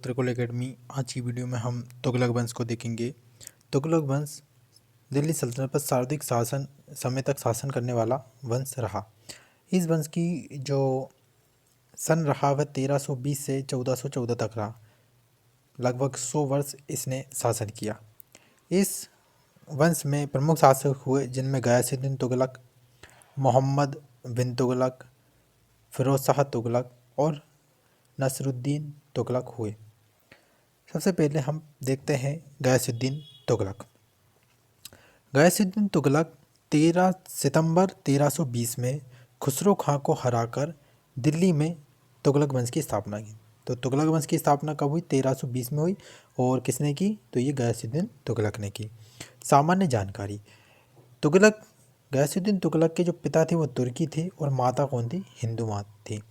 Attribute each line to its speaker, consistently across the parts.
Speaker 1: त्रिकुल academy. आज की video में हम तुगलक वंश को देखेंगे। तुगलक वंश दिल्ली सल्तनत पर सर्वाधिक शासन समय तक शासन करने वाला वंश रहा। इस वंश की जो सन रहा वह 1320 से 1414 तक रहा। लगभग 100 वर्ष इसने शासन किया। इस वंश में प्रमुख शासक हुए जिनमें गयासुद्दीन तुगलक, मोहम्मद बिन तुगलक, फिरोज शाह तुगलक और नसरुद्दीन तुगलक हुए। सबसे पहले हम देखते हैं गयासुद्दीन तुगलक। गयासुद्दीन तुगलक 13 सितंबर 1320 में खुसरो खां को हराकर दिल्ली में तुगलक वंश की स्थापना की। तो तुगलक वंश की स्थापना कब हुई? 1320 में हुई। और किसने की? तो ये गयासुद्दीन तुगलक ने की। सामान्य जानकारी। तुगलक गयासुद्दीन तुगलक के जो पिता थे वो तुर्की थे और माता कौन थी? हिंदू माता थी।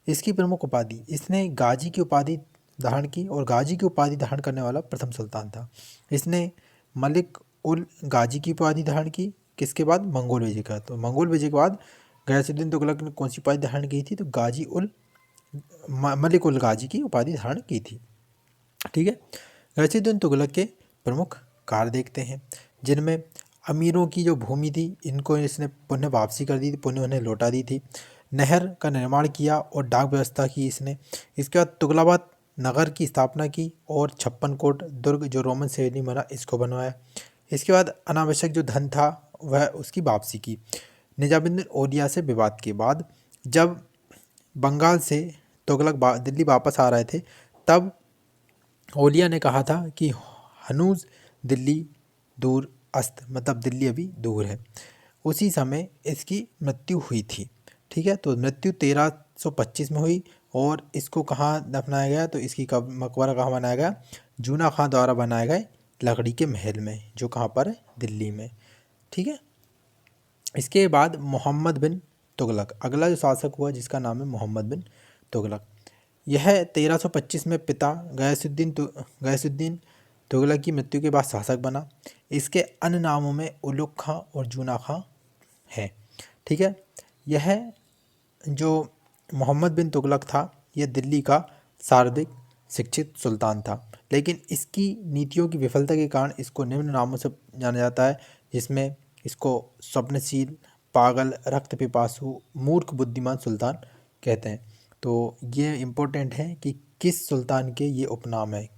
Speaker 1: इसकी प्रमुख उपाधि, इसने गाजी की उपाधि धारण की और गाजी की उपाधि धारण करने वाला प्रथम सुल्तान था। इसने मलिक उल गाजी की उपाधि धारण की। किसके बाद? मंगोल विजय का। तो मंगोल विजय के बाद गयासुद्दीन तुगलक ने कौन सी उपाधि धारण की थी? तो गाजी उल मलिक उल गाजी की उपाधि धारण की थी। ठीक है। गयासुद्दीन तुगलक के प्रमुख कार्य देखते हैं, जिनमें अमीरों की जो भूमि थी इनको इसने पुनः वापसी कर दी थी, पुनः उन्हें लौटा दी थी। नहर का निर्माण किया और डाक व्यवस्था की इसने। इसके बाद तुगलकाबाद नगर की स्थापना की और 56 कोट दुर्ग जो रोमन शैली बना इसको बनवाया। इसके बाद अनावश्यक जो धन था वह उसकी वापसी की। निजामुद्दीन औलिया से विवाद के बाद जब बंगाल से तुगलक दिल्ली वापस आ रहे थे तब औलिया ने कहा था कि हनूज दिल्ली दूर अस्त, मतलब दिल्ली अभी दूर है। उसी समय इसकी मृत्यु हुई थी। ठीक है। तो मृत्यु 1325 में हुई और इसको कहाँ दफनाया गया? तो इसकी मकबरा कहाँ बनाया गया? जूना खां द्वारा बनाए गए लकड़ी के महल में, जो कहाँ पर है? दिल्ली में। ठीक है। इसके बाद मोहम्मद बिन तुगलक, अगला जो शासक हुआ जिसका नाम है मोहम्मद बिन तुगलक। यह 1325 में पिता गयासुद्दीन तुगलक की मृत्यु के बाद शासक बना। इसके अन्य नामों में उलुग खां और जूना खां है। ठीक है। यह जो मोहम्मद बिन तुगलक था यह दिल्ली का सर्वाधिक शिक्षित सुल्तान था, लेकिन इसकी नीतियों की विफलता के कारण इसको निम्न नामों से जाना जाता है, जिसमें इसको स्वप्नशील, पागल, रक्त पिपासु, मूर्ख, बुद्धिमान सुल्तान कहते हैं। तो ये इम्पोर्टेंट है कि किस सुल्तान के ये उपनाम है,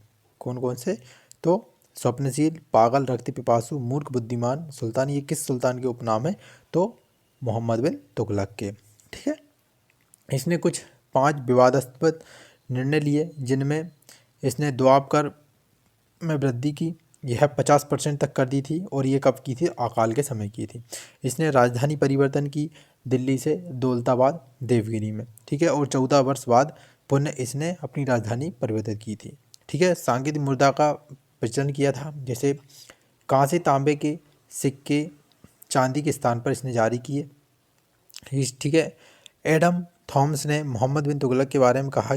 Speaker 1: कौन कौन से? तो स्वप्नशील, पागल, रक्त पिपासु, मूर्ख, बुद्धिमान सुल्तान, ये किस सुल्तान के उपनाम है? तो मोहम्मद बिन तुगलक के। ठीक है। इसने कुछ 5 विवादास्पद निर्णय लिए, जिनमें इसने दुआब कर में वृद्धि की। यह 50% तक कर दी थी और ये कब की थी? अकाल के समय की थी। इसने राजधानी परिवर्तन की दिल्ली से दौलताबाद देवगिरी में। ठीक है। और 14 वर्ष बाद पुनः इसने अपनी राजधानी परिवर्तित की थी। ठीक है। सांकेतिक मुद्रा का प्रचलन किया था, जैसे कांसे तांबे के सिक्के चांदी के स्थान पर इसने जारी किए। ठीक है। एडम थॉमस ने मोहम्मद बिन तुगलक के बारे में कहा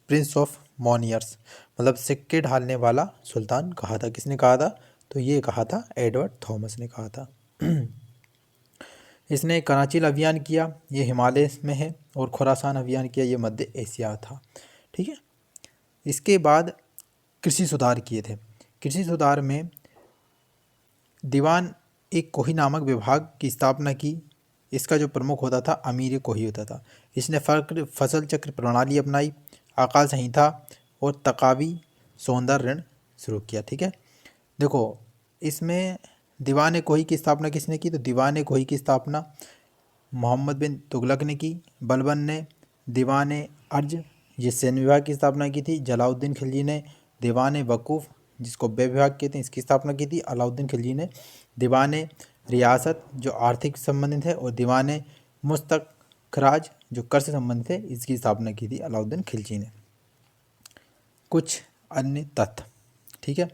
Speaker 1: प्रिंस ऑफ मॉनियर्स, मतलब सिक्के ढालने वाला सुल्तान कहा था। किसने कहा था? तो ये कहा था एडवर्ड थॉमस ने कहा था। इसने कराची अभियान किया, ये हिमालय में है, और खुरासान अभियान किया, ये मध्य एशिया था। ठीक है। इसके बाद कृषि सुधार किए थे। कृषि सुधार में दीवान एक कोही नामक विभाग की स्थापना की। इसका जो प्रमुख होता था अमीर कोही होता था। इसने फसल चक्र प्रणाली अपनाई, अकाल संहिता और तकावी सौंदर्य ऋण शुरू किया। ठीक है। देखो इसमें दीवान कोही की स्थापना किसने की? तो दीवान कोही की स्थापना मोहम्मद बिन तुगलक ने की। बलबन ने दीवान अर्ज, ये सैन्य विभाग की स्थापना की थी। जलाउद्दीन खिलजी ने दीवान वकूफ़, जिसको व्यय विभाग कहते हैं, इसकी स्थापना की थी। अलाउद्दीन खिलजी ने दीवान रियासत, जो आर्थिक संबंधित है, और दीवान मुस्तखराज, जो कर से संबंधित है, इसकी स्थापना की थी अलाउद्दीन खिलजी ने। कुछ अन्य तथ्य। ठीक है।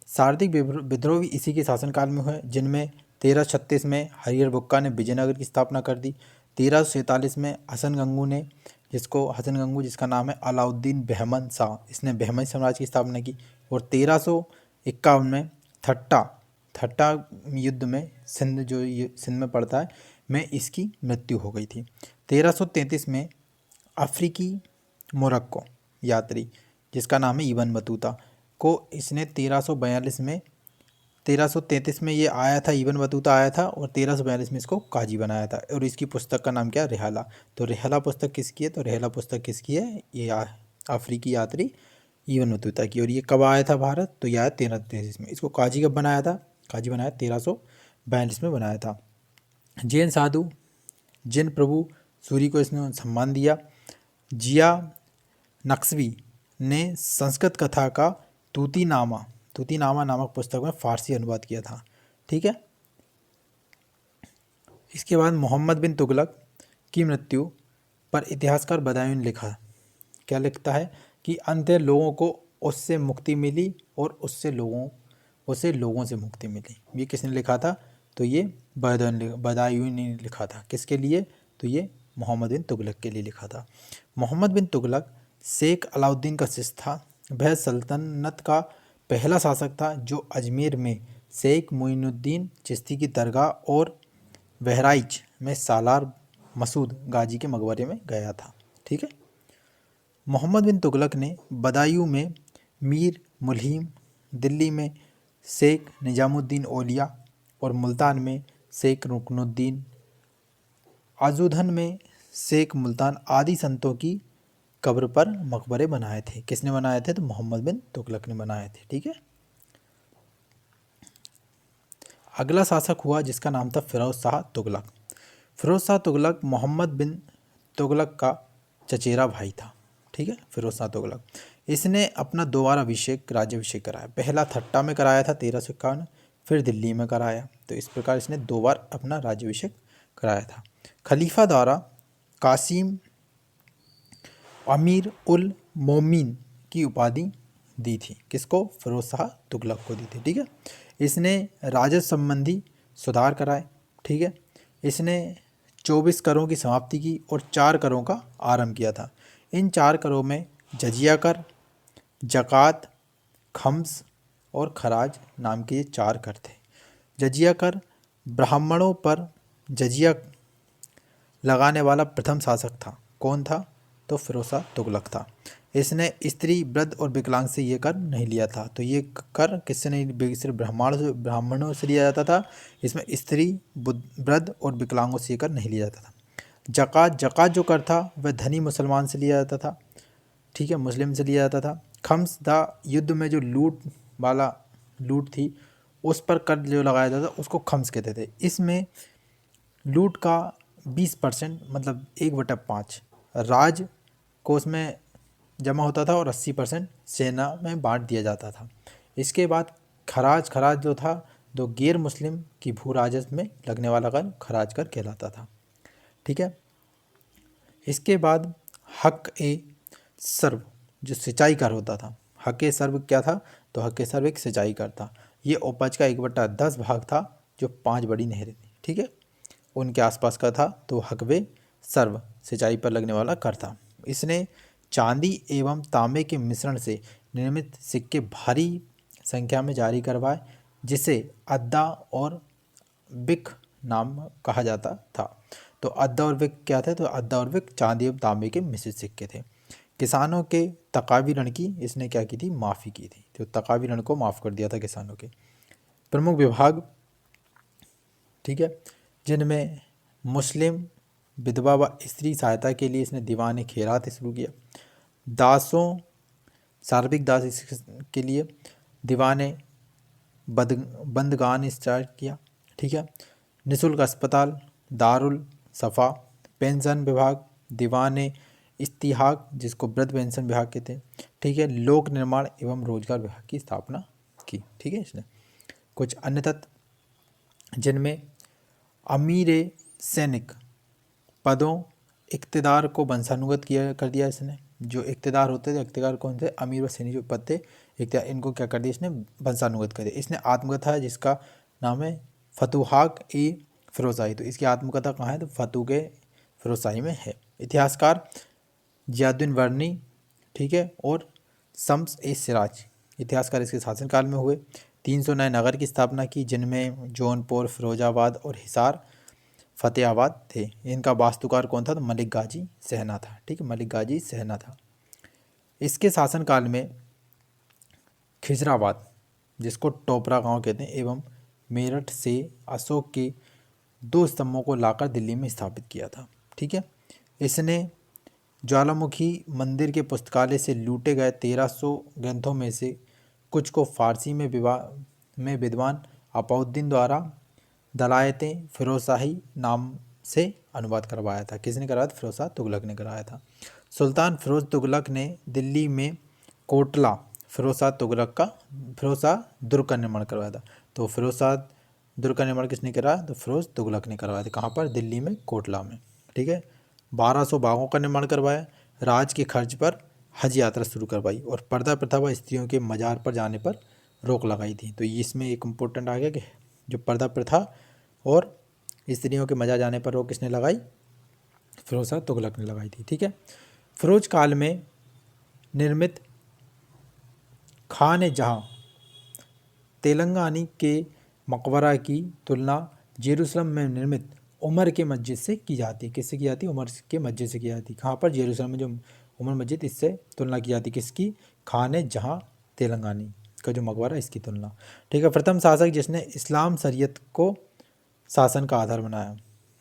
Speaker 1: सर्वाधिक विद्रोह भी इसी के शासनकाल में हुए, जिनमें 1336 में हरिहर बुक्का ने विजयनगर की स्थापना कर दी। 1347 में हसन गंगू, जिसका नाम है अलाउद्दीन बहमन शाह, इसने बहमन साम्राज्य की स्थापना की। और 1351 में ठट्टा युद्ध में सिंध, जो ये सिंध में पड़ता है, में इसकी मृत्यु हो गई थी। 1333 में अफ्रीकी मोरक्को यात्री जिसका नाम है इब्न बतूता को, इसने 1333 में ये आया था, इब्न बतूता आया था और 1342 में इसको काजी बनाया था। और इसकी पुस्तक का नाम क्या है? रिहाला। तो रिहाला पुस्तक किसकी है? तो रिहाला पुस्तक किसकी है? ये अफ्रीकी यात्री इब्न बतूता की। और ये कब आया था भारत? तो यह आया 1333 में। इसको काजी कब बनाया था? काजी बनाया 1342 में बनाया था। जैन साधु जिन प्रभु सूरी को इसने सम्मान दिया। जिया नक्शवी ने संस्कृत कथा का तूतीनामा नामक पुस्तक में फारसी अनुवाद किया था। ठीक है। इसके बाद मोहम्मद बिन तुगलक की मृत्यु पर इतिहासकार बदायूं ने लिखा, क्या लिखता है कि अंत लोगों को उससे मुक्ति मिली और उसे लोगों से मुक्ति मिली। ये किसने लिखा था? तो ये बदायूं ने लिखा था। किसके लिए? तो ये मोहम्मद बिन तुगलक के लिए लिखा था। मोहम्मद बिन तुगलक शेख अलाउद्दीन का शिष्य था। वह सल्तनत का पहला शासक था जो अजमेर में शेख मोइनुद्दीन चिश्ती की दरगाह और बहराइच में सालार मसूद गाजी के मकबरे में गया था। ठीक है। मोहम्मद बिन तुगलक ने बदायूं में मीर मुल्हिम, दिल्ली में शेख निजामुद्दीन औलिया और मुल्तान में शेख रुकनुद्दीन, आजुधन में शेख मुल्तान आदि संतों की कब्र पर मकबरे बनाए थे। किसने बनाए थे? तो मोहम्मद बिन तुगलक ने बनाए थे। ठीक है। अगला शासक हुआ जिसका नाम था फिरोज शाह तुगलक। फिरोज शाह तुगलक मोहम्मद बिन तुगलक का चचेरा भाई था। ठीक है। फिरोज शाह तुगलक इसने अपना दोबारा राज्याभिषेक कराया। पहला थट्टा में कराया था 1351, फिर दिल्ली में कराया। तो इस प्रकार इसने 2 बार अपना राज्याभिषेक कराया था। खलीफा द्वारा कासिम अमीर उल मोमिन की उपाधि दी थी। किसको? फिरोज शाह तुगलक को दी थी। ठीक है। इसने राजस्व संबंधी सुधार कराए। ठीक है। इसने 24 करों की समाप्ति की और 4 करों का आरंभ किया था। इन 4 करों में जजिया कर, जक़ात, खम्स और खराज नाम के ये 4 कर थे। जजिया कर ब्राह्मणों पर जजिया लगाने वाला प्रथम शासक था। कौन था? तो फिरोज शाह तुगलक था। इसने स्त्री, वृद्ध और विकलांग से ये कर नहीं लिया था। तो ये कर किससे नहीं, सिर्फ ब्राह्मणों से लिया जाता था। इसमें स्त्री, वृद्ध और विकलांगों से ये कर नहीं लिया जाता था। जक़ात जो कर था वह धनी मुसलमान से लिया जाता था। ठीक है, मुस्लिम से लिया जाता था। खम्स युद्ध में जो लूट थी उस पर कर जो लगाया जाता था उसको खम्स कहते थे। इसमें लूट का 20% मतलब 1/5 राज कोष में जमा होता था और 80% सेना में बांट दिया जाता था। इसके बाद खराज जो था तो गैर मुस्लिम की भू राजस्व में लगने वाला कर खराज कर कहलाता था। ठीक है। इसके बाद हक ए सर्व जो सिंचाई कर होता था। हक ए सर्व क्या था? तो हक ए सर्व एक सिंचाई कर था। ये उपज का 1/10 भाग था जो 5 बड़ी नहरें थी। ठीक है, उनके आसपास का था। तो हकवे सर्व सिंचाई पर लगने वाला कर था। इसने चांदी एवं तांबे के मिश्रण से निर्मित सिक्के भारी संख्या में जारी करवाए जिसे अद्दा और बिक नाम कहा जाता था। तो अद्दा और बिक क्या थे? तो अद्दा और बिक चांदी एवं तांबे के मिश्रित सिक्के थे। किसानों के तकावी ऋण की इसने क्या की थी? माफ़ी की थी। तो तकावी ऋण को माफ़ कर दिया था किसानों के। प्रमुख विभाग, ठीक है, जिनमें मुस्लिम विधवा व स्त्री सहायता के लिए इसने दीवान खैरात शुरू किया। दासों, सार्वजनिक दास के लिए दीवान बंदगान स्टार्ट किया। ठीक है, निःशुल्क अस्पताल, दारुल सफ़ा, पेंशन विभाग, दीवान इस्तिहाक जिसको वृद्ध पेंशन विभाग कहते हैं। ठीक है, लोक निर्माण एवं रोजगार विभाग की स्थापना की। ठीक है, इसने कुछ अन्य तत्व जिनमें अमीर सैनिक पदों इक़्तिदार को वंशानुगत कर दिया इसने। जो इक़्तिदार होते थे, इक़्तिदार कौन थे? अमीर व सैनिक जो पद थे इक़्तिदार, इनको क्या कर दिया इसने? वंशानुगत कर दिया। इसने आत्मकथा है जिसका नाम है फतुहाक ए फिरोज़ाही। तो इसकी आत्मकथा कहाँ है? तो फतूह ए फिरोज़ाही में है। इतिहासकार जियाउद्दीन वर्नी, ठीक है, और शम्स ए सिराज इतिहासकार इसके शासनकाल में हुए। 300 नए नगर की स्थापना की जिनमें जौनपुर, फिरोजाबाद और हिसार फतेहाबाद थे। इनका वास्तुकार कौन था? तो मलिक गाजी सहना था। ठीक है, मलिक गाजी सहना था। इसके शासनकाल में खिजराबाद, जिसको टोपरा गांव कहते हैं, एवं मेरठ से अशोक के 2 स्तंभों को लाकर दिल्ली में स्थापित किया था। ठीक है। इसने ज्वालामुखी मंदिर के पुस्तकालय से लूटे गए 1300 ग्रंथों में से कुछ को फारसी में विद्वान अलाउद्दीन द्वारा दलायते फिरोजशाही नाम से अनुवाद करवाया था। किसने कराया था? फिरोज तुगलक ने कराया था। सुल्तान फिरोज तुगलक ने दिल्ली में कोटला फिरोज दुर्ग का निर्माण करवाया था। तो फिरोज दुर्ग का निर्माण किसने कराया? तो फिरोज तुगलक ने करवाया था। कहाँ पर? दिल्ली में, कोटला में। ठीक है। 1200 बागों का निर्माण करवाया, राज के खर्च पर हज यात्रा शुरू करवाई और पर्दा प्रथा व स्त्रियों के मज़ार पर जाने पर रोक लगाई थी। तो इसमें एक इम्पोर्टेंट आ गया कि जो पर्दा प्रथा और स्त्रियों के मज़ार जाने पर रोक किसने लगाई? फिरोज तुगलक ने लगाई थी। ठीक है। फिरोज काल में निर्मित खान जहाँ तेलंगानी के मकबरा की तुलना जेरूसलम में निर्मित उमर के मस्जिद से की जाती है। किससे की जाती है? उमर के मस्जिद से की जाती है। कहाँ पर? जेरूसलम में जो उमर मस्जिद, इससे तुलना की जाती है। किसकी? खान जहाँ तेलंगानी का जो मकबरा, इसकी तुलना। ठीक है। प्रथम शासक जिसने इस्लाम शरीयत को शासन का आधार बनाया,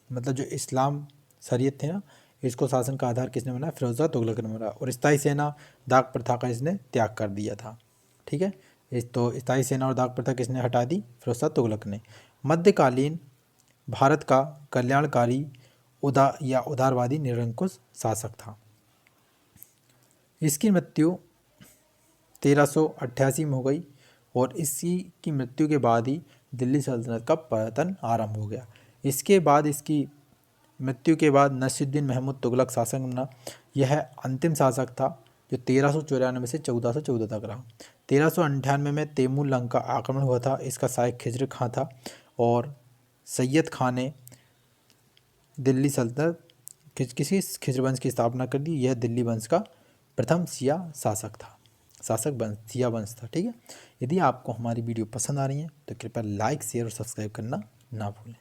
Speaker 1: मतलब जो इस्लाम शरीयत थे ना, इसको शासन का आधार किसने बनाया? फिरोज तुगलक ने बनाया। और स्थायी सेना डाक प्रथा का इसने त्याग कर दिया था। ठीक है। तो स्थायी सेना और डाक प्रथा किसने हटा दी? फिरोज तुगलक ने। मध्यकालीन भारत का कल्याणकारी उदारवादी निरंकुश शासक था। इसकी मृत्यु 1388 में हो गई और इसी की मृत्यु के बाद ही दिल्ली सल्तनत का पतन आरंभ हो गया। इसके बाद, इसकी मृत्यु के बाद नसीरुद्दीन महमूद तुगलक शासक बना। यह अंतिम शासक था जो 1394 से 1414 तक रहा। 1398 में तैमूर लंग का आक्रमण हुआ था। इसका सहायक खिजर खां था और सैयद खां ने दिल्ली सल्तनत किसी खिजर वंश की स्थापना कर दी। यह दिल्ली वंश का प्रथम शिया शासक था, शिया वंश था। ठीक है। यदि आपको हमारी वीडियो पसंद आ रही है तो कृपया लाइक, शेयर और सब्सक्राइब करना ना भूलें।